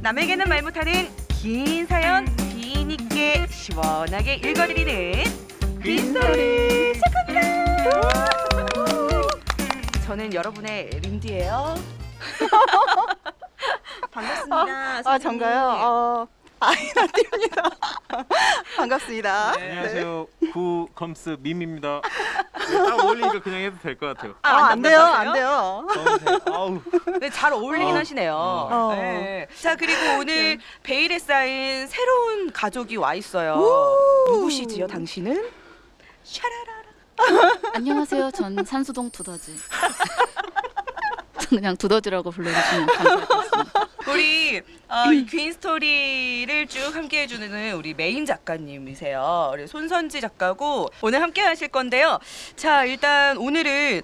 남에게는 말 못하는 긴 사연 비인 있게 시원하게 읽어드리는 빈스토리 시작합니다. 저는 여러분의 린디예요. 반갑습니다. 전가요? 아이나띠입니다. 반갑습니다. 네, 안녕하세요. 구검스 밈입니다. 딱 어울리니까 그냥 해도 될 것 같아요. 안 돼요, 안 돼요. 아우. 네, 잘 어울리긴 하시네요. 네. 자, 그리고 오늘 베일에 쌓인 새로운 가족이 와 있어요. 누구시지요, 당신은? 샤라라라. 안녕하세요. 전 산수동 두더지. 그냥 두더지라고 불러주시면 감사하겠습니다. 우리 이 퀸 스토리를 쭉 함께 해주는 우리 메인 작가님이세요. 우리 손선지 작가고 오늘 함께 하실 건데요. 자, 일단 오늘은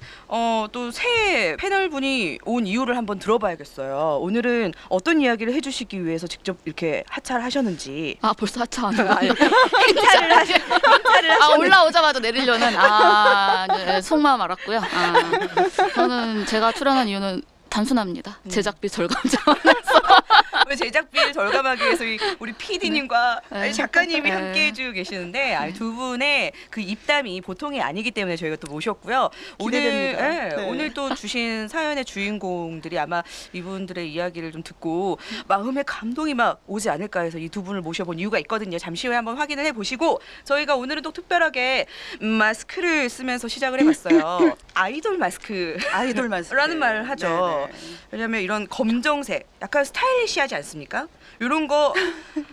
또 새 패널 분이 온 이유를 한번 들어봐야겠어요. 오늘은 어떤 이야기를 해주시기 위해서 직접 이렇게 하차를 하셨는지. 아, 벌써 하차하는 행차를 하셨는지. 올라오자마자 내리려는 네, 속마음 알았고요. 저는 제가 출연한 이유는 단순합니다. 제작비 절감 차원에서. 왜 제작비를 절감하기 위해서 우리 PD님과 네. 작가님이 네. 함께 해주고 계시는데 두 분의 그 입담이 보통이 아니기 때문에 저희가 또 모셨고요. 기대됩니다. 네. 오늘 또 주신 사연의 주인공들이 아마 이분들의 이야기를 좀 듣고 마음의 감동이 막 오지 않을까 해서 이 두 분을 모셔본 이유가 있거든요. 잠시 후에 한번 확인을 해보시고 저희가 오늘은 또 특별하게 마스크를 쓰면서 시작을 해봤어요. 아이돌 마스크. 아이돌 마스크. 라는 말을 하죠. 네네. 왜냐면 이런 검정색, 약간 스타일리시하지 않습니까? 이런 거,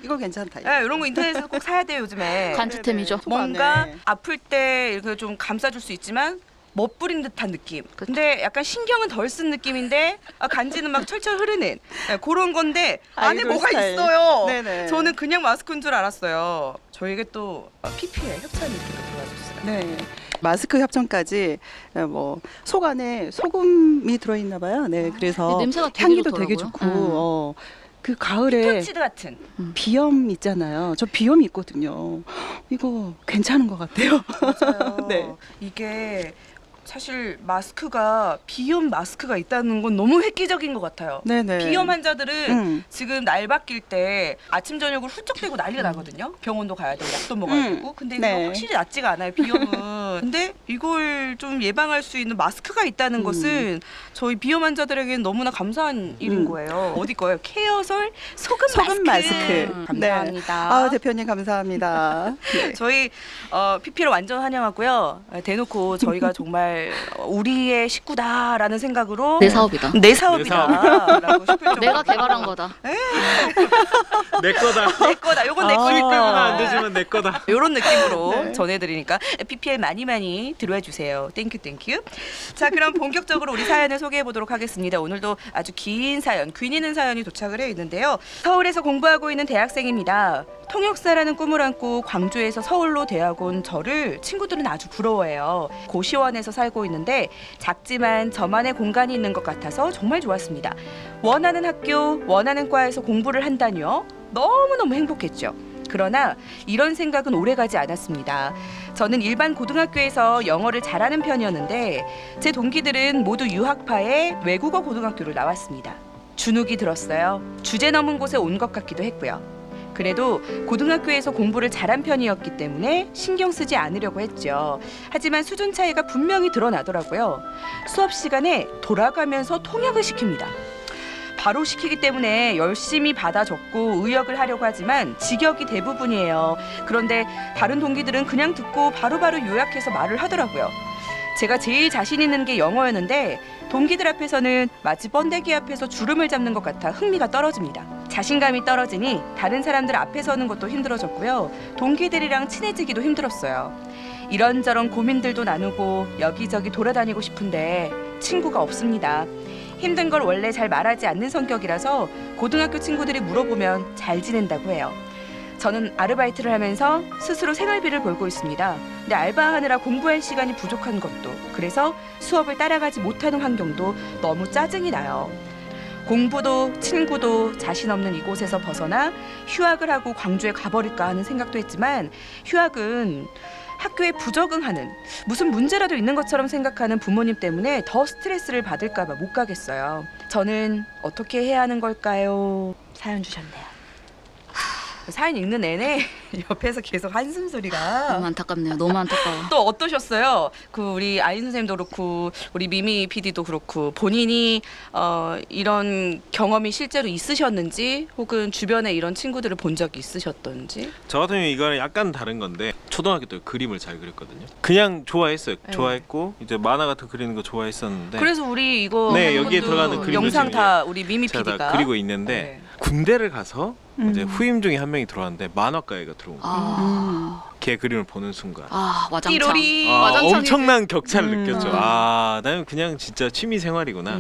이거 괜찮다. 네, 이런 거 인터넷에서 꼭 사야 돼요, 요즘에. 간지템이죠. 뭔가 네. 아플 때 이렇게 좀 감싸줄 수 있지만 멋부린 듯한 느낌. 근데 약간 신경은 덜 쓴 느낌인데 간지는 막 철철 흐르는 그런 건데 안에 아이돌 뭐가 스타일. 있어요. 네네. 저는 그냥 마스크인 줄 알았어요. 저에게 또 PPL 협찬 이렇게 들어와줬어요. 네. 마스크 협찬까지 속 안에 소금이 들어있나 봐요. 네, 그래서 냄새가 되게 향기도 되게 좋더라고요. 좋고 그 가을에 피톤치드 같은. 비염 있잖아요. 저 비염이 있거든요. 이거 괜찮은 것 같아요. 맞아요. 네. 이게 사실 마스크가 비염 마스크가 있다는 건 너무 획기적인 것 같아요. 네네. 비염 환자들은 음. 지금 날 바뀔 때 아침 저녁으로 훌쩍 빼고 난리가 나거든요. 병원도 가야 되고 약도 먹어야 되고. 근데 이거 네. 확실히 낫지가 않아요, 비염은. 근데 이걸 좀 예방할 수 있는 마스크가 있다는 것은 저희 비염 환자들에게는 너무나 감사한 일인 거예요. 어디 거예요? 케어솔 소금 마스크. 감사합니다. 네. 대표님 감사합니다. 네. 저희 PPL 완전 환영하고요. 대놓고 저희가 정말 우리의 식구다라는 생각으로 내 사업이다. 내 사업이다라고 싶을 정도로 내가 개발한 거다. 내 거다. 내 거다. 요건 내 수익 때문에 거니까. 안 되지만 내 거다. 이런 느낌으로 네. 전해드리니까 PPL 많이 들어와 주세요. 땡큐. 자, 그럼 본격적으로 우리 사연을 소개해 보도록 하겠습니다. 오늘도 아주 긴 사연, 귀 있는 사연이 도착을 해 있는데요. 서울에서 공부하고 있는 대학생입니다. 통역사라는 꿈을 안고 광주에서 서울로 대학 온 저를 친구들은 아주 부러워해요. 고시원에서 살고 있는데 작지만 저만의 공간이 있는 것 같아서 정말 좋았습니다. 원하는 학교, 원하는 과에서 공부를 한다니요. 너무너무 행복했죠. 그러나 이런 생각은 오래가지 않았습니다. 저는 일반 고등학교에서 영어를 잘하는 편이었는데 제 동기들은 모두 유학파의 외국어 고등학교를 나왔습니다. 주눅이 들었어요. 주제 넘은 곳에 온 것 같기도 했고요. 그래도 고등학교에서 공부를 잘한 편이었기 때문에 신경 쓰지 않으려고 했죠. 하지만 수준 차이가 분명히 드러나더라고요. 수업 시간에 돌아가면서 통역을 시킵니다. 바로 시키기 때문에 열심히 받아 적고 의역을 하려고 하지만 직역이 대부분이에요. 그런데 다른 동기들은 그냥 듣고 바로바로 요약해서 말을 하더라고요. 제가 제일 자신 있는 게 영어였는데 동기들 앞에서는 마치 번데기 앞에서 주름을 잡는 것 같아 흥미가 떨어집니다. 자신감이 떨어지니 다른 사람들 앞에 서는 것도 힘들어졌고요. 동기들이랑 친해지기도 힘들었어요. 이런저런 고민들도 나누고 여기저기 돌아다니고 싶은데 친구가 없습니다. 힘든 걸 원래 잘 말하지 않는 성격이라서 고등학교 친구들이 물어보면 잘 지낸다고 해요. 저는 아르바이트를 하면서 스스로 생활비를 벌고 있습니다. 근데 알바하느라 공부할 시간이 부족한 것도, 그래서 수업을 따라가지 못하는 환경도 너무 짜증이 나요. 공부도 친구도 자신 없는 이곳에서 벗어나 휴학을 하고 광주에 가버릴까 하는 생각도 했지만 휴학은 학교에 부적응하는 무슨 문제라도 있는 것처럼 생각하는 부모님 때문에 더 스트레스를 받을까 봐 못 가겠어요. 저는 어떻게 해야 하는 걸까요? 사연 주셨네요. 사연 읽는 내내 옆에서 계속 한숨 소리가 너무 안타깝네요. 너무 안타까워. 또 어떠셨어요? 그 우리 아인 선생님도 그렇고 우리 미미 PD도 그렇고 본인이 이런 경험이 실제로 있으셨는지 혹은 주변에 이런 친구들을 본 적이 있으셨던지. 저 같은 경우 이거는 약간 다른 건데 초등학교 때 그림을 잘 그렸거든요. 그냥 좋아했어요. 네. 좋아했고 이제 만화 같은 거 그리는 거 좋아했었는데 그래서 우리 이거 네, 하는 여기에 것도 들어가는 그림들 영상 중에 다 우리 미미 제가 PD가 다 그리고 있는데 군대를 가서 이제 후임 중에 한 명이 들어왔는데 만화가애가 들어온 거예요. 걔 그림을 보는 순간 와장창. 띠로리. 와장창이지. 엄청난 격차를 느꼈죠. 나는 그냥 진짜 취미 생활이구나.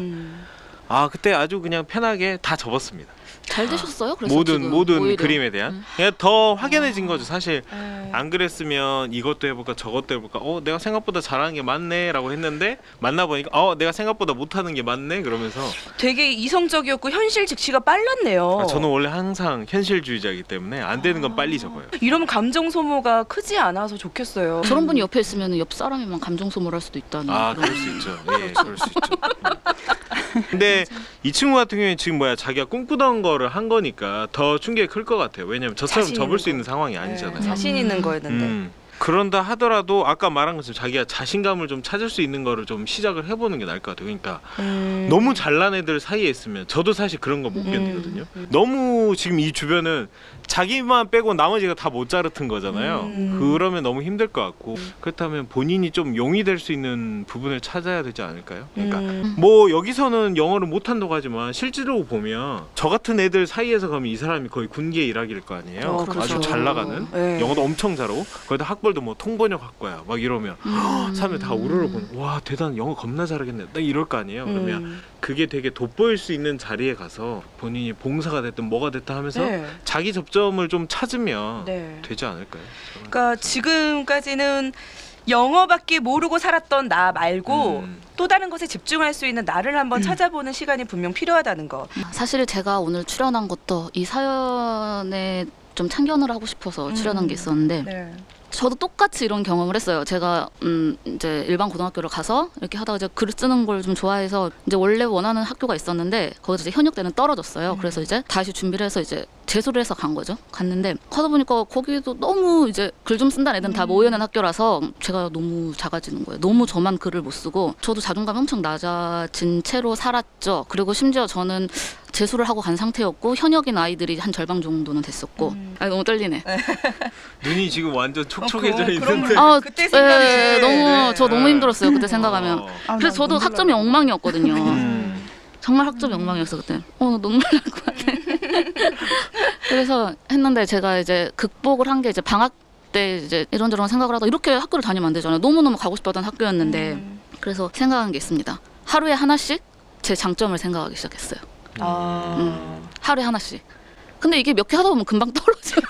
그때 아주 그냥 편하게 다 접었습니다. 잘 되셨어요? 그래서 모든 지금 오히려. 그림에 대한 그냥 더 확연해진 거죠. 사실 안 그랬으면 이것도 해볼까 저것도 해볼까 내가 생각보다 잘하는 게 맞네라고 했는데 만나보니까 내가 생각보다 못하는 게 맞네 그러면서 되게 이성적이었고 현실 직시가 빨랐네요. 저는 원래 항상 현실주의자이기 때문에 안 되는 건 빨리 접어요. 이러면 감정 소모가 크지 않아서 좋겠어요. 저런 분이 옆에 있으면 옆 사람이만 감정 소모를 할 수도 있다는. 그럴 수 있죠. 예, 그럴 수 있죠. 근데 이 친구 같은 경우에 지금 자기가 꿈꾸던 거를 한 거니까 더 충격이 클 것 같아요. 왜냐면 저처럼 자신 접을 수 있는 있는 상황이 아니잖아요. 자신 있는 거였는데. 그런다 하더라도 아까 말한 것처럼 자기가 자신감을 좀 찾을 수 있는 거를 좀 시작을 해보는 게 나을 것 같아요. 그러니까 너무 잘난 애들 사이에 있으면 저도 사실 그런 거 못 견디거든요. 너무 지금 이 주변은 자기만 빼고 나머지가 다 모짜르트인 거잖아요. 그러면 너무 힘들 것 같고 그렇다면 본인이 좀 용이 될 수 있는 부분을 찾아야 되지 않을까요? 그러니까 뭐 여기서는 영어를 못한다고 하지만 실제로 보면 저 같은 애들 사이에서 가면 이 사람이 거의 군기에 일학일 거 아니에요. 그렇죠. 아주 잘 나가는 네. 영어도 엄청 잘하고 거기다 학벌도 뭐 통번역 학과야 막 이러면 사람들이 다 우르르 와 대단 영어 겁나 잘하겠네 딱 이럴 거 아니에요. 그러면 그게 되게 돋보일 수 있는 자리에 가서 본인이 봉사가 됐든 뭐가 됐든 하면서 네. 자기 접점을 좀 찾으면 네. 되지 않을까요? 그러니까 지금까지는 영어밖에 모르고 살았던 나 말고 또 다른 것에 집중할 수 있는 나를 한번 찾아보는 시간이 분명 필요하다는 거. 사실 제가 오늘 출연한 것도 이 사연에 좀 참견을 하고 싶어서 출연한 게 있었는데 네. 저도 똑같이 이런 경험을 했어요. 제가 이제 일반 고등학교를 가서 이렇게 하다가 이제 글 쓰는 걸 좀 좋아해서 이제 원래 원하는 학교가 있었는데 거기서 이제 현역 때는 떨어졌어요. 그래서 이제 다시 준비를 해서 이제 재수를 해서 간 거죠. 갔는데 가다 보니까 거기도 너무 이제 글 좀 쓴다는 애들은 다 모여있는 학교라서 제가 너무 작아지는 거예요. 너무 저만 글을 못 쓰고 저도 자존감이 엄청 낮아진 채로 살았죠. 그리고 심지어 저는 재수를 하고 간 상태였고 현역인 아이들이 한 절반 정도는 됐었고 너무 떨리네. 눈이 지금 완전 촉촉해져 그럼 있는데 그때 생각이지. 저 너무 힘들었어요. 그때 생각하면. 그래서 저도 학점이 엉망이었거든요. 정말 학점이 엉망이었어 그때. 나 눈물 날 것 같아. 그래서 했는데 제가 이제 극복을 한 게 이제 방학 때 이제 이런저런 생각을 하다 이렇게 학교를 다니면 안 되잖아요. 너무너무 가고 싶었던 학교였는데 그래서 생각한 게 있습니다. 하루에 하나씩 제 장점을 생각하기 시작했어요. 하루에 하나씩. 근데 이게 몇 개 하다 보면 금방 떨어져.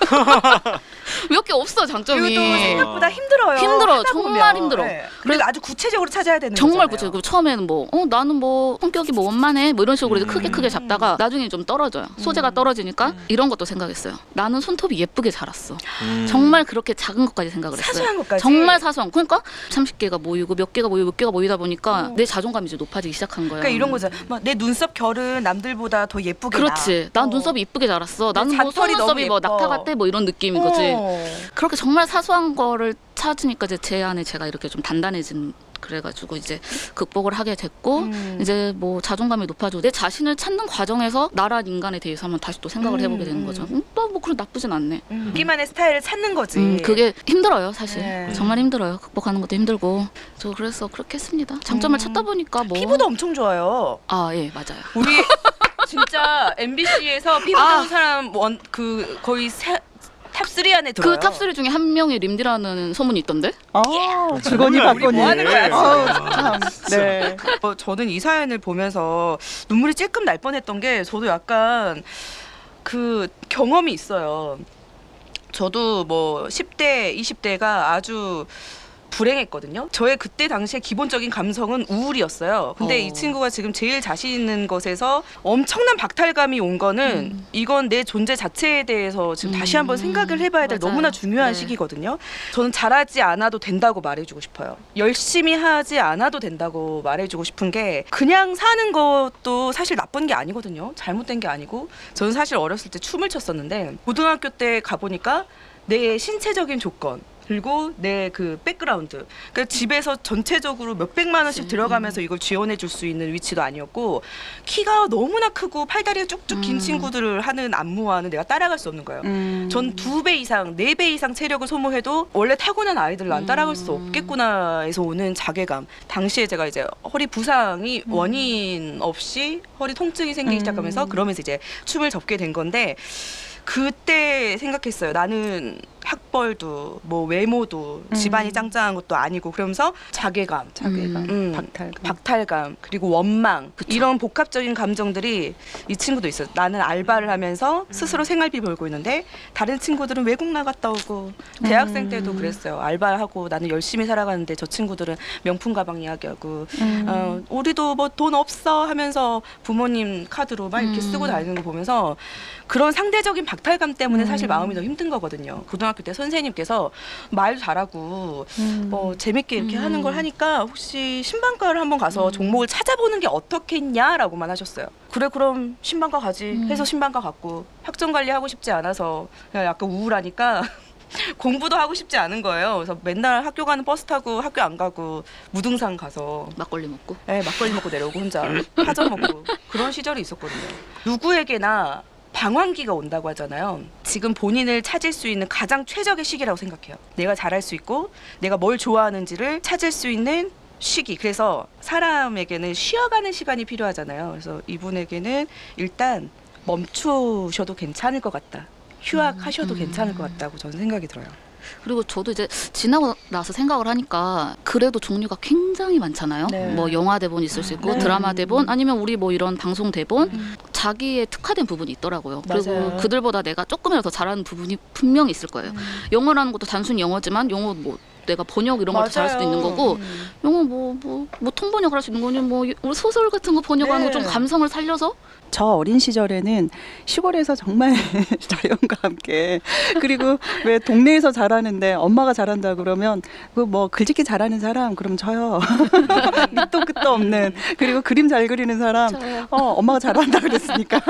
몇 개 없어 장점이. 그리고 또 생각보다 힘들어요. 힘들어. 하다 정말 보면. 힘들어. 네. 그리고 아주 구체적으로 찾아야 되는 정말 거잖아요. 구체적으로 처음에는 나는 성격이 원만해 이런 식으로 이제 크게 잡다가 나중에 좀 떨어져요. 소재가 떨어지니까 이런 것도 생각했어요. 나는 손톱이 예쁘게 자랐어. 정말 그렇게 작은 것까지 생각을 했어요. 사소한 것까지. 정말 사소한. 그러니까 30개가 모이고 몇 개가 모이다 보니까 내 자존감이 이제 높아지기 시작한 거예요. 그러니까 이런 거잖아. 내 눈썹 결은 남들보다 더 예쁘게 그렇지. 난 눈썹이 이쁘게 자랐어. 나는 잔털이 속눈썹이 너무 낙타 같아 이런 느낌인 거지. 어. 그렇게 정말 사소한 거를 찾으니까 이제 제 안에 제가 이렇게 좀 단단해진 그래가지고 이제 극복을 하게 됐고 이제 뭐 자존감이 높아지고 내 자신을 찾는 과정에서 나란 인간에 대해서 한번 다시 또 생각을 해보게 되는 거죠. 또 뭐 그런 나쁘진 않네. 자기만의 스타일을 찾는 거지. 그게 힘들어요 사실. 네. 정말 힘들어요. 극복하는 것도 힘들고. 저 그래서 그렇게 했습니다. 장점을 찾다 보니까 뭐 피부도 엄청 좋아요. 예 맞아요. 우리 진짜 MBC에서 피부 좋은 사람 거의 탑3 안에 들어요. 그 탑3 중에 한 명이 림디라는 소문이 있던데? 주거니 뭐야, 받거니. 뭐 하는 거야, 참. 네. 저는 이 사연을 보면서 눈물이 찔끔 날 뻔했던 게 저도 약간 그 경험이 있어요. 저도 뭐 10대, 20대가 아주 불행했거든요. 저의 그때 당시에 기본적인 감성은 우울이었어요. 근데 이 친구가 지금 제일 자신 있는 것에서 엄청난 박탈감이 온 거는 이건 내 존재 자체에 대해서 지금 다시 한번 생각을 해봐야 될 맞아요. 너무나 중요한 네. 시기거든요. 저는 잘하지 않아도 된다고 말해주고 싶어요. 열심히 하지 않아도 된다고 말해주고 싶은 게 그냥 사는 것도 사실 나쁜 게 아니거든요. 잘못된 게 아니고 저는 사실 어렸을 때 춤을 췄었는데 고등학교 때 가보니까 내 신체적인 조건 그리고 내 그 백그라운드 그러니까 집에서 전체적으로 몇백만 원씩 들어가면서 이걸 지원해 줄 수 있는 위치도 아니었고 키가 너무나 크고 팔다리가 쭉쭉 긴 친구들을 하는 안무와는 내가 따라갈 수 없는 거예요. 전 2배 이상, 4배 이상 체력을 소모해도 원래 타고난 아이들을 난 따라갈 수 없겠구나 해서 오는 자괴감. 당시에 제가 이제 허리 부상이 원인 없이 허리 통증이 생기기 시작하면서 그러면서 이제 춤을 접게 된 건데 그때 생각했어요. 나는 학벌도 뭐 외모도 집안이 짱짱한 것도 아니고 그러면서 자괴감, 박탈감 그리고 원망 이런 복합적인 감정들이 이 친구도 있어요. 나는 알바를 하면서 스스로 생활비 벌고 있는데 다른 친구들은 외국 나갔다 오고 대학생 때도 그랬어요. 알바하고 나는 열심히 살아가는데 저 친구들은 명품 가방 이야기하고 우리도 뭐 돈 없어 하면서 부모님 카드로 막 이렇게 쓰고 다니는 거 보면서 그런 상대적인 박탈감 때문에 사실 마음이 더 힘든 거거든요. 고등학교 때 선생님께서 말도 잘하고 뭐 재밌게 이렇게 하는 걸 하니까 혹시 신방과를 한번 가서 종목을 찾아보는 게 어떻겠냐라고만 하셨어요. 그래 그럼 신방과 가지 해서 신방과 갔고 학점 관리하고 싶지 않아서 그냥 약간 우울하니까 공부도 하고 싶지 않은 거예요. 그래서 맨날 학교 가는 버스 타고 학교 안 가고 무등산 가서 막걸리 먹고. 네, 막걸리 먹고 내려오고 혼자 파전 먹고 그런 시절이 있었거든요. 누구에게나 방황기가 온다고 하잖아요. 지금 본인을 찾을 수 있는 가장 최적의 시기라고 생각해요. 내가 잘할 수 있고 내가 뭘 좋아하는지를 찾을 수 있는 시기. 그래서 사람에게는 쉬어가는 시간이 필요하잖아요. 그래서 이분에게는 일단 멈추셔도 괜찮을 것 같다. 휴학하셔도 괜찮을 것 같다고 저는 생각이 들어요. 그리고 저도 이제 지나고 나서 생각을 하니까 그래도 종류가 굉장히 많잖아요. 네. 뭐 영화 대본 있을 수 있고 네. 드라마 대본 아니면 우리 뭐 이런 방송 대본 자기의 특화된 부분이 있더라고요. 맞아요. 그리고 그들보다 내가 조금이라도 더 잘하는 부분이 분명히 있을 거예요. 영어라는 것도 단순히 영어지만 영어 뭐 내가 번역 이런 걸 잘할 수도 있는 거고 영어 뭐 통번역을 할 수 있는 거니 뭐 우리 소설 같은 거 번역하는 거 좀 감성을 살려서 저 어린 시절에는 시골에서 정말 저렴과 함께 그리고 왜 동네에서 잘하는데 엄마가 잘한다 그러면 그 뭐 글짓기 잘하는 사람 그럼 저요. 밑도 끝도 없는 그리고 그림 잘 그리는 사람 엄마가 잘한다 그랬으니까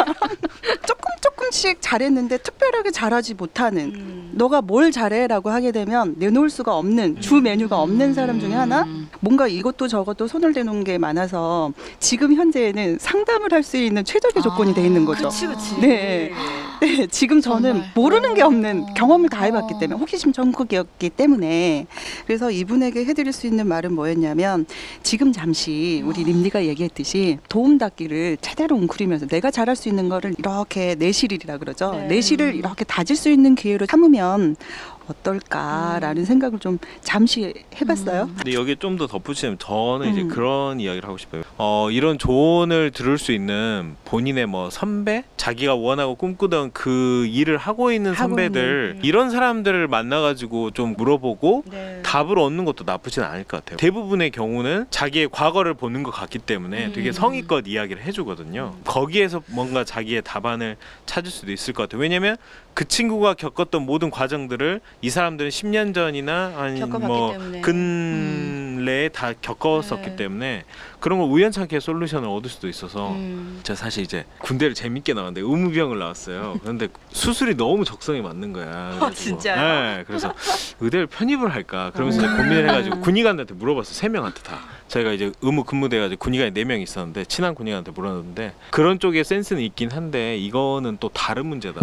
조금씩 잘했는데 특별하게 잘하지 못하는 너가 뭘 잘해라고 하게 되면 내놓을 수가 없는 주 메뉴가 없는 사람 중에 하나 뭔가 이것도 저것도 손을 대놓은 게 많아서 지금 현재에는 상담을 할 수 있는 최적의 조건이 돼 있는 거죠. 그치. 네. 네, 지금 저는 정말. 모르는 게 없는 경험을 다 해봤기 때문에 호기심 전국이었기 때문에 그래서 이분에게 해드릴 수 있는 말은 뭐였냐면 지금 잠시 우리 림리가 얘기했듯이 도움닫기를 제대로 웅크리면서 내가 잘할 수 있는 거를 이렇게 내실이라 그러죠. 네. 내실을 이렇게 다질 수 있는 기회로 삼으면 어떨까라는 생각을 좀 잠시 해봤어요. 근데 여기 좀 더 덧붙이면 저는 이제 그런 이야기를 하고 싶어요. 이런 조언을 들을 수 있는 본인의 뭐 선배, 자기가 원하고 꿈꾸던 그 일을 하고 있는 선배들 이런 사람들을 만나가지고 좀 물어보고 답을 얻는 것도 나쁘진 않을 것 같아요. 대부분의 경우는 자기의 과거를 보는 것 같기 때문에 되게 성의껏 이야기를 해주거든요. 거기에서 뭔가 자기의 답안을 찾을 수도 있을 것 같아요. 왜냐면 그 친구가 겪었던 모든 과정들을 이 사람들은 10년 전이나 아니 뭐 근래에 다 겪었었기 때문에 그런 걸 우연찮게 솔루션을 얻을 수도 있어서 제가 사실 이제 군대를 재밌게 나왔는데 의무병을 나왔어요. 그런데 수술이 너무 적성에 맞는 거야. 진짜요? 네, 그래서 의대를 편입을 할까 그러면서 이제 고민을 해가지고 군의관들한테 물어봤어요. 3명한테 다. 저희가 이제 의무 근무돼가지고 군의관이 4명 있었는데 친한 군의관한테 물었는데 그런 쪽에 센스는 있긴 한데 이거는 또 다른 문제다.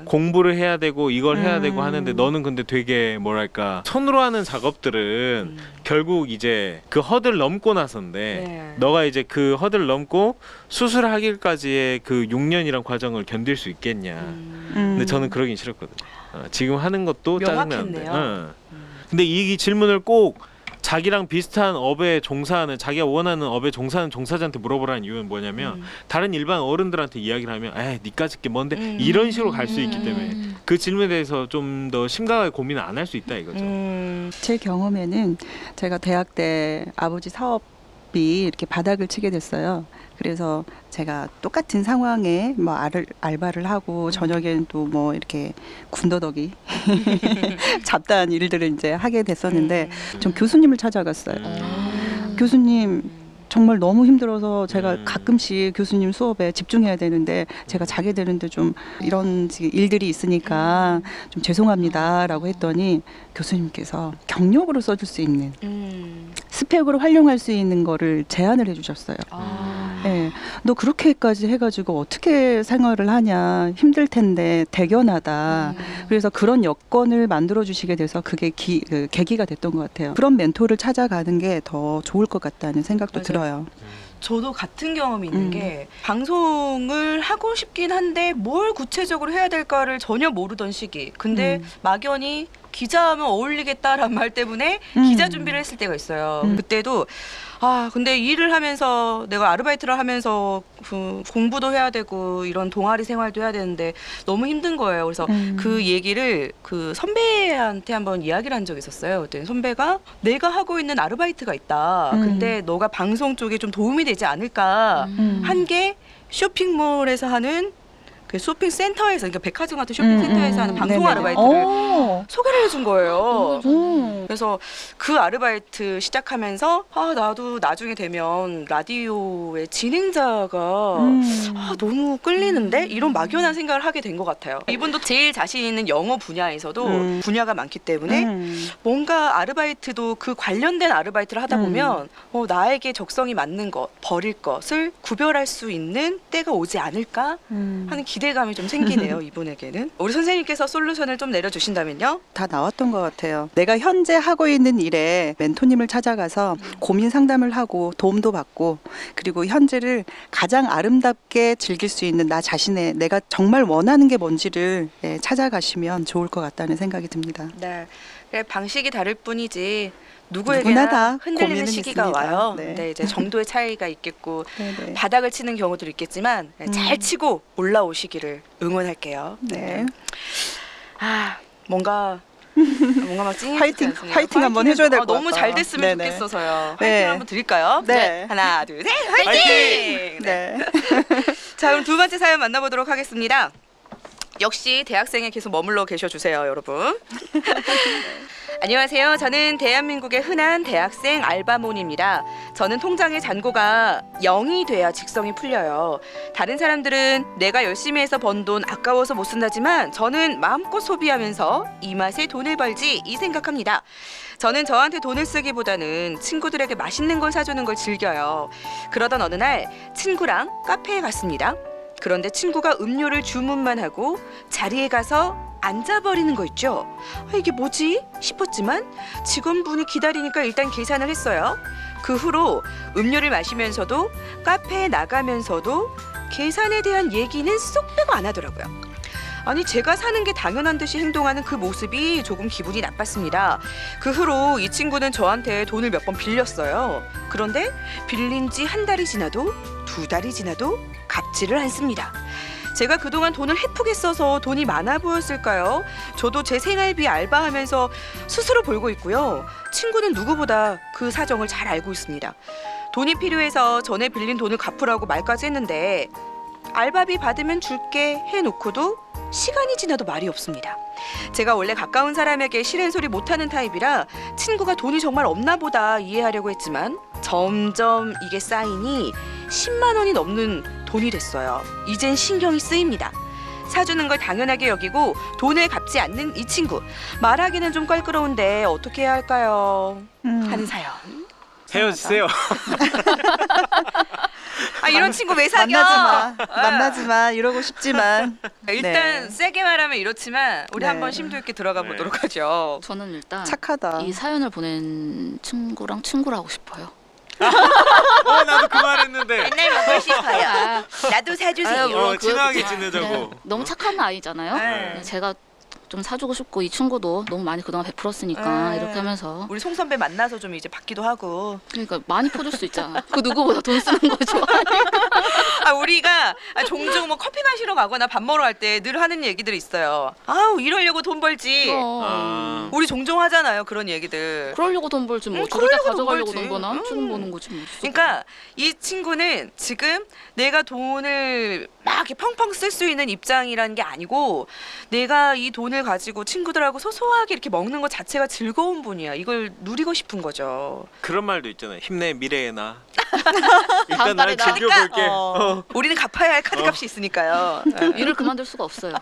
공부를 해야 되고 이걸 해야 되고 하는데 너는 근데 되게 뭐랄까 손으로 하는 작업들은 결국 이제 그 허들 넘고 나서인데 너가 이제 그 허들 넘고 수술하기까지의 그 6년이란 과정을 견딜 수 있겠냐. 근데 저는 그러긴 싫었거든요. 지금 하는 것도 짜증나는데. 근데 이 질문을 꼭 자기랑 비슷한 업에 종사하는 자기가 원하는 업에 종사하는 종사자한테 물어보라는 이유는 뭐냐면 다른 일반 어른들한테 이야기를 하면 에이 니까짓 게 뭔데 이런 식으로 갈 수 있기 때문에 그 질문에 대해서 좀 더 심각하게 고민을 안 할 수 있다 이거죠. 제 경험에는 제가 대학 때 아버지 사업이 이렇게 바닥을 치게 됐어요. 그래서 제가 똑같은 상황에 뭐 알바를 하고 저녁에는 또 뭐 이렇게 군더더기 잡다한 일들을 이제 하게 됐었는데 좀 교수님을 찾아갔어요. 교수님 정말 너무 힘들어서 제가 가끔씩 교수님 수업에 집중해야 되는데 제가 자게 되는데 좀 이런 일들이 있으니까 좀 죄송합니다라고 했더니 교수님께서 경력으로 써줄 수 있는 스펙으로 활용할 수 있는 거를 제안을 해주셨어요. 네, 너 그렇게까지 해가지고 어떻게 생활을 하냐 힘들 텐데 대견하다. 그래서 그런 여건을 만들어 주시게 돼서 그게 계기가 됐던 것 같아요. 그런 멘토를 찾아가는 게 더 좋을 것 같다는 생각도 맞아요. 들어요. 저도 같은 경험이 있는 게 방송을 하고 싶긴 한데 뭘 구체적으로 해야 될까를 전혀 모르던 시기. 근데 막연히 기자하면 어울리겠다라는 말 때문에 기자 준비를 했을 때가 있어요. 그때도 근데 일을 하면서 내가 아르바이트를 하면서 공부도 해야 되고 이런 동아리 생활도 해야 되는데 너무 힘든 거예요. 그래서 그 얘기를 그 선배한테 한번 이야기를 한 적이 있었어요. 그때 선배가 내가 하고 있는 아르바이트가 있다. 근데 너가 방송 쪽에 좀 도움이 되지 않을까 한 게 쇼핑몰에서 하는 그 쇼핑센터에서, 그러니까 백화점 같은 쇼핑센터에서 하는 방송 네네. 아르바이트를 소개를 해준 거예요. 그래서 그 아르바이트 시작하면서 나도 나중에 되면 라디오의 진행자가 너무 끌리는데? 이런 막연한 생각을 하게 된 것 같아요. 이분도 제일 자신 있는 영어 분야에서도 분야가 많기 때문에 뭔가 아르바이트도 그 관련된 아르바이트를 하다 보면 나에게 적성이 맞는 것, 버릴 것을 구별할 수 있는 때가 오지 않을까 하는 기대감이 좀 생기네요. 이분에게는. 우리 선생님께서 솔루션을 좀 내려주신다면요? 다 나왔던 것 같아요. 내가 현재 하고 있는 일에 멘토님을 찾아가서 고민 상담을 하고 도움도 받고 그리고 현재를 가장 아름답게 즐길 수 있는 나 자신의 내가 정말 원하는 게 뭔지를 찾아가시면 좋을 것 같다는 생각이 듭니다. 네. 그래, 방식이 다를 뿐이지 누구나 누구에게나 다 흔들리는 고민은 시기가 있습니다. 와요. 네. 근데 이제 정도의 차이가 있겠고 네네. 바닥을 치는 경우도 있겠지만 잘 치고 올라오시기를 응원할게요. 네. 뭔가 막 찡해. 화이팅 한번 해줘야 될 것 같다. 너무 잘 됐으면 네네. 좋겠어서요. 네. 화이팅 한번 드릴까요? 네. 하나, 둘, 셋, 화이팅! 화이팅! 네. 자, 그럼 두 번째 사연 만나보도록 하겠습니다. 역시 대학생에 계속 머물러 계셔주세요, 여러분. 안녕하세요. 저는 대한민국의 흔한 대학생 알바몬입니다. 저는 통장의 잔고가 0이 돼야 직성이 풀려요. 다른 사람들은 내가 열심히 해서 번 돈 아까워서 못 쓴다지만 저는 마음껏 소비하면서 이 맛에 돈을 벌지 이 생각합니다. 저는 저한테 돈을 쓰기보다는 친구들에게 맛있는 걸 사주는 걸 즐겨요. 그러던 어느 날 친구랑 카페에 갔습니다. 그런데 친구가 음료를 주문만 하고 자리에 가서 앉아버리는 거 있죠. 이게 뭐지? 싶었지만 직원분이 기다리니까 일단 계산을 했어요. 그 후로 음료를 마시면서도 카페에 나가면서도 계산에 대한 얘기는 쏙 빼고 안 하더라고요. 아니 제가 사는 게 당연한 듯이 행동하는 그 모습이 조금 기분이 나빴습니다. 그 후로 이 친구는 저한테 돈을 몇 번 빌렸어요. 그런데 빌린 지 한 달이 지나도 두 달이 지나도 갚지를 않습니다. 제가 그동안 돈을 헤프게 써서 돈이 많아 보였을까요? 저도 제 생활비 알바하면서 스스로 벌고 있고요. 친구는 누구보다 그 사정을 잘 알고 있습니다. 돈이 필요해서 전에 빌린 돈을 갚으라고 말까지 했는데 알바비 받으면 줄게 해놓고도 시간이 지나도 말이 없습니다. 제가 원래 가까운 사람에게 싫은 소리 못하는 타입이라 친구가 돈이 정말 없나 보다 이해하려고 했지만 점점 이게 쌓이니 10만 원이 넘는 돈이 됐어요. 이젠 신경이 쓰입니다. 사주는 걸 당연하게 여기고 돈을 갚지 않는 이 친구. 말하기는 좀 껄끄러운데 어떻게 해야 할까요? 하는 사연. 헤어지세요. 이런 친구 왜 사겨? 만나지 마 이러고 싶지만 일단 네. 세게 말하면 이렇지만 우리 네. 한번 심도 있게 들어가 네. 보도록 하죠. 저는 일단 착하다. 이 사연을 보낸 친구랑 친구를 하고 싶어요. 나도 그 말했는데. 맨날 먹고 싶어요. 나도 사주세요. 아유, 물론 친하게 그렇겠지만 지내자고. 너무 착한 아이잖아요. 네. 제가 좀 사주고 싶고 이 친구도 너무 많이 그동안 베풀었으니까 네. 이렇게 하면서 우리 송 선배 만나서 좀 이제 받기도 하고. 그러니까 많이 퍼줄 수 있잖아. 그 누구보다 돈 쓰는 거 좋아하니까. 우리가 종종 뭐 커피 마시러 가거나 밥 먹으러 갈 때 늘 하는 얘기들이 있어요. 아우 이러려고 돈 벌지. 아. 우리 종종 하잖아요 그런 얘기들. 그러려고 돈 벌지 뭐. 응, 저럴 때 그러려고 돈 가져가려고 벌지. 돈 버나? 응. 지금 버는 거지 뭐. 그러니까 이 친구는 지금 내가 돈을 막 이렇게 펑펑 쓸 수 있는 입장이라는 게 아니고 내가 이 돈을 가지고 친구들하고 소소하게 이렇게 먹는 것 자체가 즐거운 분이야. 이걸 누리고 싶은 거죠. 그런 말도 있잖아요. 힘내 미래의 나. 다음 일단 달에 난 나. 즐겨볼게. 우리는 갚아야 할 카드값이 있으니까요. 일을 그만둘 수가 없어요.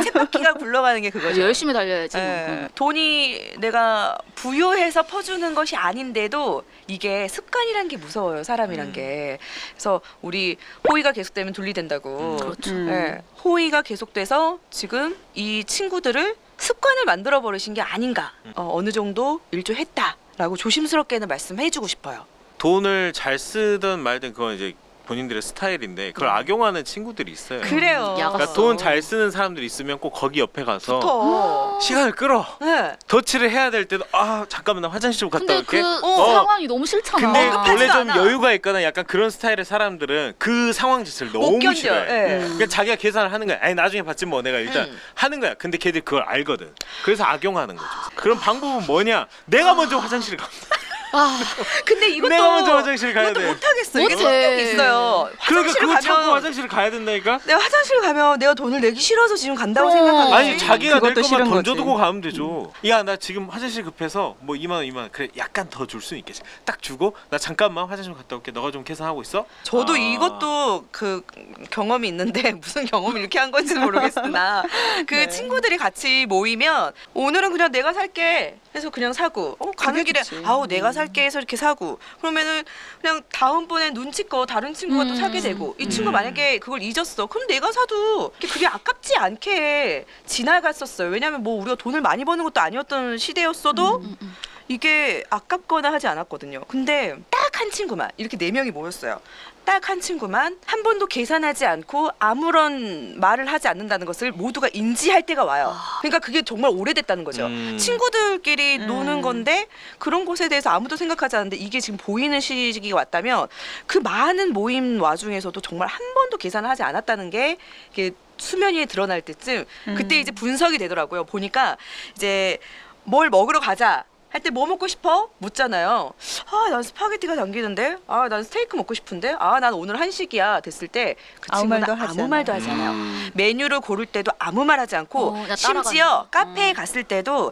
쳇바퀴가 굴러가는 게 그거죠. 열심히 달려야지. 뭐. 예. 돈이 내가 부유해서 퍼주는 것이 아닌데도 이게 습관이란 게 무서워요. 사람이란 게. 그래서 우리 호의가 계속되면 둘리된다고. 그렇죠. 예. 호의가 계속돼서 지금 이 친구들을 습관을 만들어 버리신 게 아닌가. 어느 정도 일조했다라고 조심스럽게는 말씀해주고 싶어요. 돈을 잘 쓰든 말든 그건 이제 본인들의 스타일인데 그걸 악용하는 친구들이 있어요. 그래요. 야가 그러니까 돈 잘 쓰는 사람들이 있으면 꼭 거기 옆에 가서 더. 시간을 끌어. 네. 터치를 해야 될 때도 아 잠깐만 나 화장실 좀 갔다 근데 올게. 그 어. 상황이 너무 싫잖아. 근데 언급하지도 원래 좀 않아. 여유가 있거나 약간 그런 스타일의 사람들은 그 상황 자체를 못 너무 견뎌. 싫어해. 예. 그러니까 자기가 계산을 하는 거야. 아니 나중에 받지 뭐 내가 일단 하는 거야. 근데 걔들이 그걸 알거든. 그래서 악용하는 거죠. 그럼 방법은 뭐냐? 내가 먼저 화장실 가. 아, 근데 이것도 내가 먼저 화장실 가야 이것도 돼. 못하겠어. 이게 못해. 성격이 있어요. 그러니까 화장실 그거 참고 가면 화장실을 가야 된다니까. 내가 화장실 가면 내가 돈을 내기 싫어서 지금 간다고 그럼. 생각하지. 아니 자기가 낼 그것도 것만 싫은 거지. 던져두고 가면 되죠. 야 나 지금 화장실 급해서 뭐 2만 원 2만 원 그래 약간 더 줄 수 있겠지. 딱 주고 나 잠깐만 화장실 갔다 올게. 너가 좀 계산하고 있어. 저도 아. 이것도 그 경험이 있는데 무슨 경험을 이렇게 한 건지 모르겠으나 그 네. 친구들이 같이 모이면 오늘은 그냥 내가 살게 해서 그냥 사고 가는 길에 좋지. 아우 내가 살게 해서 이렇게 사고 그러면은 그냥 다음번에 눈치껏 다른 친구가 또 사게 되고 이 친구 만약에 그걸 잊었어 그럼 내가 사도 그게 아깝지 않게 지나갔었어요. 왜냐하면 뭐 우리가 돈을 많이 버는 것도 아니었던 시대였어도 이게 아깝거나 하지 않았거든요. 근데 딱 한 친구만 이렇게 4명이 모였어요. 딱 한 친구만 한 번도 계산하지 않고 아무런 말을 하지 않는다는 것을 모두가 인지할 때가 와요. 그러니까 그게 정말 오래됐다는 거죠. 친구들끼리 노는 건데 그런 것에 대해서 아무도 생각하지 않는데 이게 지금 보이는 시기가 왔다면 그 많은 모임 와중에서도 정말 한 번도 계산을 하지 않았다는 게 이게 수면 위에 드러날 때쯤 그때 이제 분석이 되더라고요. 보니까 이제 뭘 먹으러 가자. 할 때 뭐 먹고 싶어? 묻잖아요. 아, 난 스파게티가 당기는데. 아, 난 스테이크 먹고 싶은데. 아, 난 오늘 한식이야. 됐을 때 그 아무 친구는 말도 하지 아무 말도 않아요. 하지 않아요. 메뉴를 고를 때도 아무 말 하지 않고 나 심지어 따라가는 카페에 갔을 때도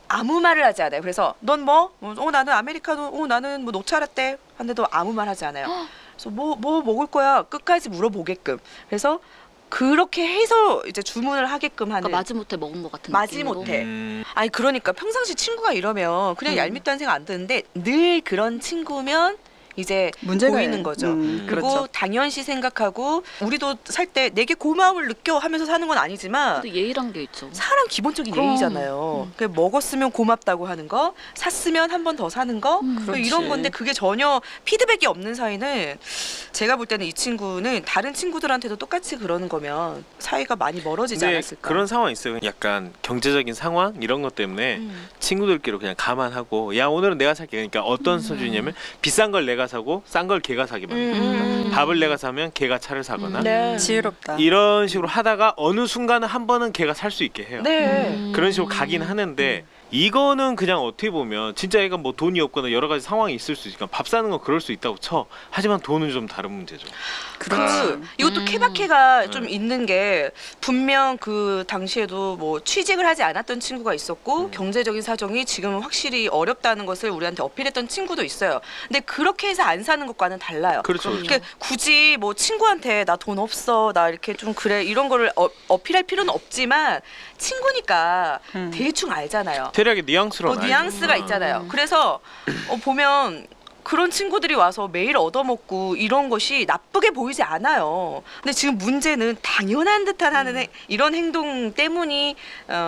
아무 말을 하지 않아요. 그래서 넌 뭐? 나는 아메리카노. 나는 뭐 녹차 라떼. 한데도 아무 말 하지 않아요. 그래서 뭐 먹을 거야? 끝까지 물어보게끔. 그래서 그렇게 해서 이제 주문을 하게끔 하는. 그러니까 마지못해 먹은 것 같은 마지못해. 느낌으로. 아니 그러니까 평상시 친구가 이러면 그냥 얄밉다는 생각 안 드는데 늘 그런 친구면 이제 문제가 보이는 거죠. 그리고 그렇죠. 당연시 생각하고 우리도 살 때 내게 고마움을 느껴 하면서 사는 건 아니지만 또 예의란 게 있죠. 사람 기본적인 그럼. 예의잖아요. 그 먹었으면 고맙다고 하는 거, 샀으면 한 번 더 사는 거, 그렇지. 이런 건데 그게 전혀 피드백이 없는 사이는 제가 볼 때는 이 친구는 다른 친구들한테도 똑같이 그러는 거면 사이가 많이 멀어지지 근데 않았을까. 그런 상황 있어요. 약간 경제적인 상황 이런 것 때문에 친구들끼리 그냥 감안하고 야 오늘은 내가 살게. 그러니까 어떤 수준이냐면 비싼 걸 내가 사고 싼 걸 걔가 사게 만든다. 밥을 내가 사면 걔가 차를 사거나 네. 지혜롭다. 이런 식으로 하다가 어느 순간은 한 번은 걔가 살 수 있게 해요. 네. 그런 식으로 가긴 하는데 이거는 그냥 어떻게 보면 진짜 얘가 뭐 돈이 없거나 여러 가지 상황이 있을 수 있으니까 밥 사는 건 그럴 수 있다고 쳐. 하지만 돈은 좀 다른 문제죠. 이것도 케바케가 좀 있는 게 분명 그 당시에도 뭐 취직을 하지 않았던 친구가 있었고 경제적인 사정이 지금은 확실히 어렵다는 것을 우리한테 어필했던 친구도 있어요. 근데 그렇게 해서 안 사는 것과는 달라요. 그렇죠. 그러니까 굳이 뭐 친구한테 나 돈 없어 나 이렇게 좀 그래 이런 거를 어필할 필요는 없지만 친구니까 대충 알잖아요. 대략의 뉘앙스로 뉘앙스가 있잖아요. 그래서 보면 그런 친구들이 와서 매일 얻어먹고 이런 것이 나쁘게 보이지 않아요. 근데 지금 문제는 당연한 듯한 하는 이런 행동 때문이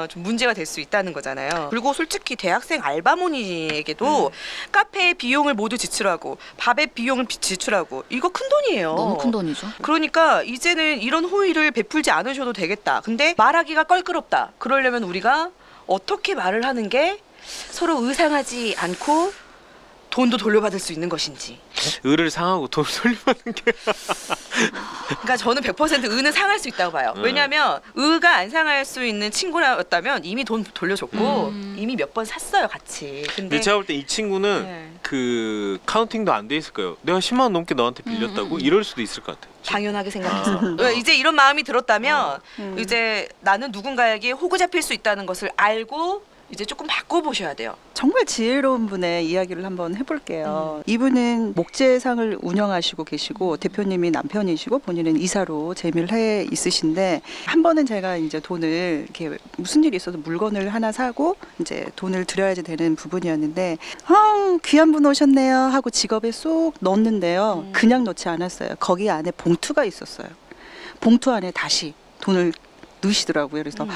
좀 문제가 될 수 있다는 거잖아요. 그리고 솔직히 대학생 알바몬이에게도 카페의 비용을 모두 지출하고 밥의 비용을 지출하고 이거 큰 돈이에요. 너무 큰 돈이죠. 그러니까 이제는 이런 호의를 베풀지 않으셔도 되겠다. 근데 말하기가 껄끄럽다. 그러려면 우리가 어떻게 말을 하는 게 서로 의상하지 않고 돈도 돌려받을 수 있는 것인지. 을을 상하고 돈을 돌려받는 게 그러니까 저는 100% 의는 상할 수 있다고 봐요. 왜냐하면 의가 안 상할 수 있는 친구였다면 이미 돈 돌려줬고 이미 몇 번 샀어요 같이. 근데 제가 볼 때 이 친구는 네. 그 카운팅도 안 돼 있을 거예요. 내가 10만 원 넘게 너한테 빌렸다고 이럴 수도 있을 것 같아요. 당연하게 생각해서 이제 이런 마음이 들었다면 이제 나는 누군가에게 호구 잡힐 수 있다는 것을 알고 이제 조금 바꿔보셔야 돼요. 정말 지혜로운 분의 이야기를 한번 해볼게요. 이분은 목재상을 운영하시고 계시고 대표님이 남편이시고 본인은 이사로 재미를 해 있으신데 한 번은 제가 이제 돈을 이렇게 무슨 일이 있어도 물건을 하나 사고 이제 돈을 드려야지 되는 부분이었는데 귀한 분 오셨네요 하고 지갑에 쏙 넣었는데요. 그냥 넣지 않았어요. 거기 안에 봉투가 있었어요. 봉투 안에 다시 돈을 넣으시더라고요. 그래서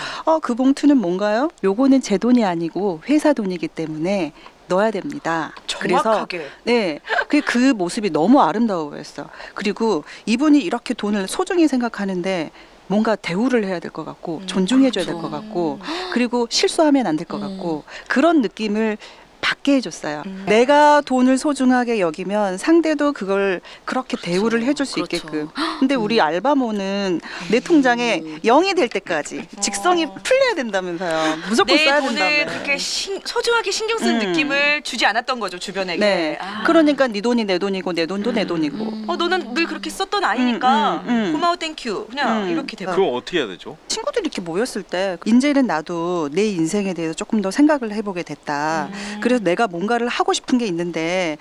그 봉투는 뭔가요? 요거는 제 돈이 아니고 회사 돈이기 때문에 넣어야 됩니다. 정확하게. 그래서 네, 그 모습이 너무 아름다워 보였어. 그리고 이분이 이렇게 돈을 소중히 생각하는데 뭔가 대우를 해야 될 것 같고 존중해줘야 될 것 같고 그리고 실수하면 안 될 것 같고 그런 느낌을 받게 해줬어요. 내가 돈을 소중하게 여기면 상대도 그걸 그렇게 대우를 해줄 수 있게끔. 근데 우리 알바모는 내 통장에 0이 될 때까지 직성이 풀려야 된다면서요. 무조건 내 써야 돈을 된다며. 그렇게 소중하게 신경 쓴 느낌을 주지 않았던 거죠 주변에게. 네. 그러니까 네 돈이 내 돈이고 내 돈도 내 돈이고. 너는 늘 그렇게 썼던 아이니까 고마워 땡큐 그냥 이렇게 되고. 그럼 어떻게 해야 되죠? 친구들이 이렇게 모였을 때 이제는 나도 내 인생에 대해서 조금 더 생각을 해보게 됐다. 그래서 내가 뭔가를 하고 싶은 게 있는데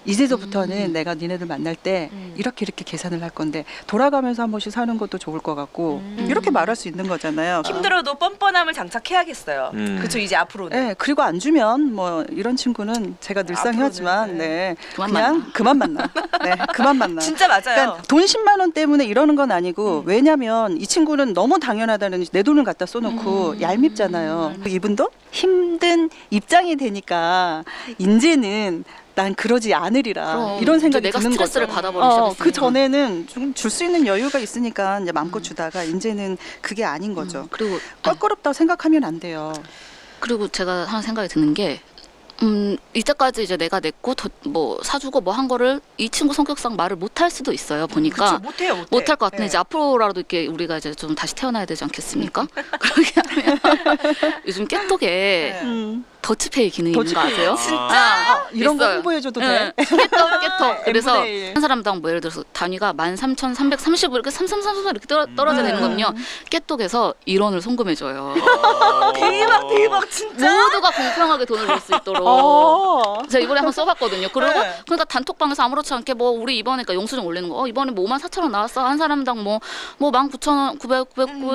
이제서부터는 내가 니네들 만날 때 이렇게 계산을 할 건데 돌아가면서 한 번씩 사는 것도 좋을 것 같고 이렇게 말할 수 있는 거잖아요. 힘들어도 뻔뻔함을 장착해야겠어요. 그렇죠 이제 앞으로는. 네, 그리고 안 주면 뭐 이런 친구는 제가 늘상 앞으로는, 하지만 네, 그만 그만 만나. 네, 그만 만나. 진짜 맞아요. 그러니까 돈 10만 원 때문에 이러는 건 아니고 왜냐면 이 친구는 너무 당연하다는 내 돈을 갖다 써놓고 얄밉잖아요. 이분도 힘든 입장이 되니까 이제는 난 그러지 않으리라 그럼, 이런 생각이 내가 드는 스트레스를 거죠. 받아버리기 시작했으니까. 그 전에는 좀 줄 수 있는 여유가 있으니까 이제 마음껏 주다가 이제는 그게 아닌 거죠. 그리고 껄끄럽다고 생각하면 안 돼요. 그리고 제가 하는 생각이 드는 게 이때까지 이제 내가 냈고 뭐 사주고 뭐 한 거를 이 친구 성격상 말을 못 할 수도 있어요. 보니까 못해요 못해. 못할 것 같은데 네. 이제 앞으로라도 이렇게 우리가 이제 좀 다시 태어나야 되지 않겠습니까? 그렇게 하면 요즘 깨톡에 더치페이 기능이 있는 거 아세요? 진짜? 이런 거 있어요. 홍보해줘도 응. 돼? 깨톡. 그래서 N분의 1. 한 사람당 뭐 예를 들어서 단위가 13,335 이렇게 3333 이렇게 떨어져 되는 거면요. 깨톡에서 1원을 송금해줘요. 대박 진짜. 모두가 공평하게 돈을 낼 수 있도록. 제가 이번에 한번 써봤거든요. 그리고 네. 그러니까 단톡방에서 아무렇지 않게 뭐 우리 이번에 그러니까 영수증 올리는 거 이번에 뭐 54,000원 나왔어. 한 사람당 뭐 19,000원 900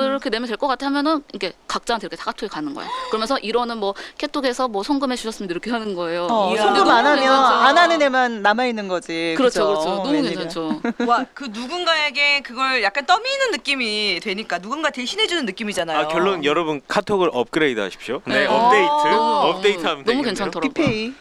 이렇게 내면 될 것 같아 하면은 이렇게 각자한테 이렇게 다 카톡이 가는 거예요. 그러면서 1원은 뭐 깨톡에서 뭐 송금해 주셨습니다 이렇게 하는 거예요. 이야. 송금 너무 안 하면 괜찮죠. 안 하는 애만 남아 있는 거지. 그렇죠, 그죠? 그렇죠. 너무 웬일이야. 괜찮죠. 와, 그 누군가에게 그걸 약간 떠미는 느낌이 되니까 누군가 대신해주는 느낌이잖아요. 결론 여러분 카톡을 업그레이드 하십시오. 네. 업데이트하면 너무 되겠네요. 괜찮더라고요. 비페이.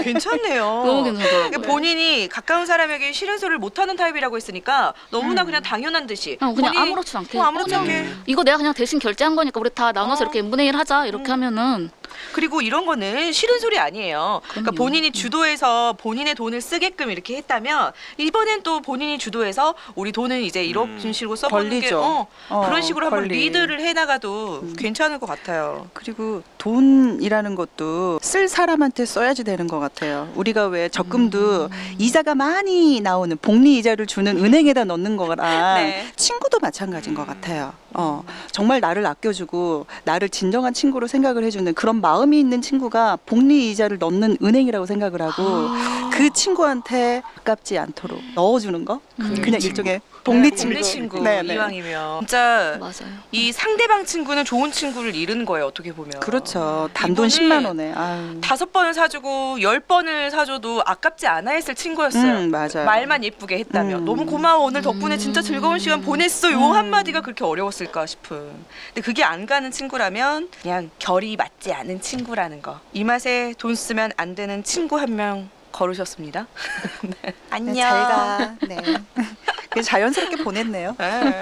괜찮네요. 너무 괜찮더라고요. 그러니까 본인이 가까운 사람에게 싫은 소리를 못하는 타입이라고 했으니까 너무나 그냥 당연한 듯이 그냥 본인이 아무렇지 않게 아무렇지 그냥 않게. 이거 내가 그냥 대신 결제한 거니까 우리 다 나눠서 이렇게 n분의 1 하자 이렇게 하면은 그리고 이런 거는 싫은 소리 아니에요. 그러니까 그럼요. 본인이 주도해서 본인의 돈을 쓰게끔 이렇게 했다면 이번엔 또 본인이 주도해서 우리 돈은 이제 이런 식으로 써보는 권리죠. 게 그런 식으로 한번 권리. 리드를 해나가도 괜찮을 것 같아요. 그리고 돈이라는 것도 쓸 사람한테 써야지 되는 것 같아요. 우리가 왜 적금도 이자가 많이 나오는 복리 이자를 주는 은행에다 넣는 거랑 네. 친구도 마찬가지인 것 같아요. 정말 나를 아껴주고 나를 진정한 친구로 생각을 해주는 그런 마음이 있는 친구가 복리 이자를 넣는 은행이라고 생각을 하고 그 친구한테 아깝지 않도록 넣어주는 거 그냥 일종의 동네 네, 친구. 동네 친구 네네. 이왕이면 진짜 맞아요. 이 상대방 친구는 좋은 친구를 잃은 거예요. 어떻게 보면. 그렇죠. 단돈 이분은 10만 원에. 아유. 5번을 사주고 10번을 사줘도 아깝지 않아 했을 친구였어요. 맞아요. 말만 예쁘게 했다면 너무 고마워 오늘 덕분에 진짜 즐거운 시간 보냈어 요 한마디가 그렇게 어려웠을까 싶은. 근데 그게 안 가는 친구라면 그냥 결이 맞지 않은 친구라는 거. 이 맛에 돈 쓰면 안 되는 친구 한 명 거르셨습니다. 네. 안녕. 네, 잘 가. 네. 그냥 자연스럽게 보냈네요. 네.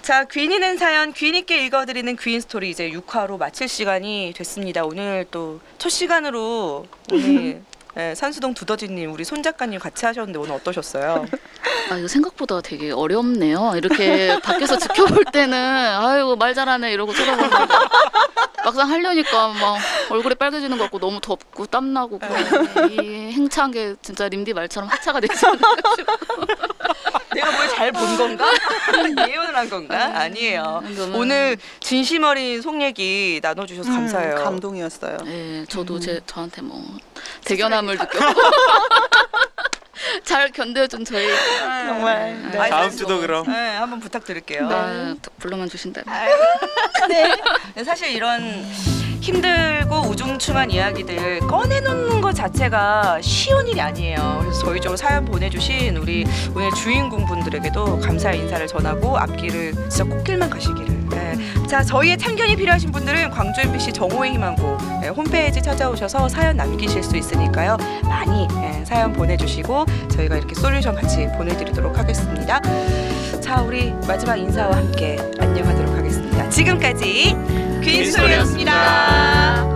자, 귀인이는 사연 귀인있게 읽어드리는 귀인 스토리 이제 6화로 마칠 시간이 됐습니다. 오늘 또 첫 시간으로 오늘 네, 산수동 두더지님 우리 손 작가님 같이 하셨는데 오늘 어떠셨어요? 아 이거 생각보다 되게 어렵네요. 이렇게 밖에서 지켜볼 때는 아이고 말 잘하네 이러고 쳐다보는데 막상 하려니까 막 얼굴이 빨개지는 것 같고 너무 덥고 땀 나고 이 행차한 게 진짜 림디 말처럼 하차가 되지 않나. 내가 뭘 잘 본 건가? 예언을 한 건가? 아니에요. 오늘 진심 어린 속 얘기 나눠주셔서 감사해요. 감동이었어요. 네, 저도 저한테 뭐 대견함을 느꼈고 잘 견뎌준 저희 정말. 네. 아이, 다음 주도 그럼. 네, 한번 부탁드릴게요. 불러만 주신다면. 네. 사실 이런 힘들고 우중충한 이야기들 꺼내놓는 것 자체가 쉬운 일이 아니에요. 그래서 저희 좀 사연 보내주신 우리 오늘 주인공 분들에게도 감사의 인사를 전하고 앞길을 진짜 꽃길만 가시기를. 네. 자, 저희의 참견이 필요하신 분들은 광주 MBC 정호의 희망고 네, 홈페이지 찾아오셔서 사연 남기실 수 있으니까요. 많이 사연 보내주시고 저희가 이렇게 솔루션 같이 보내드리도록 하겠습니다. 자, 우리 마지막 인사와 함께 안녕하도록 하겠습니다. 지금까지 귀인스토리였습니다.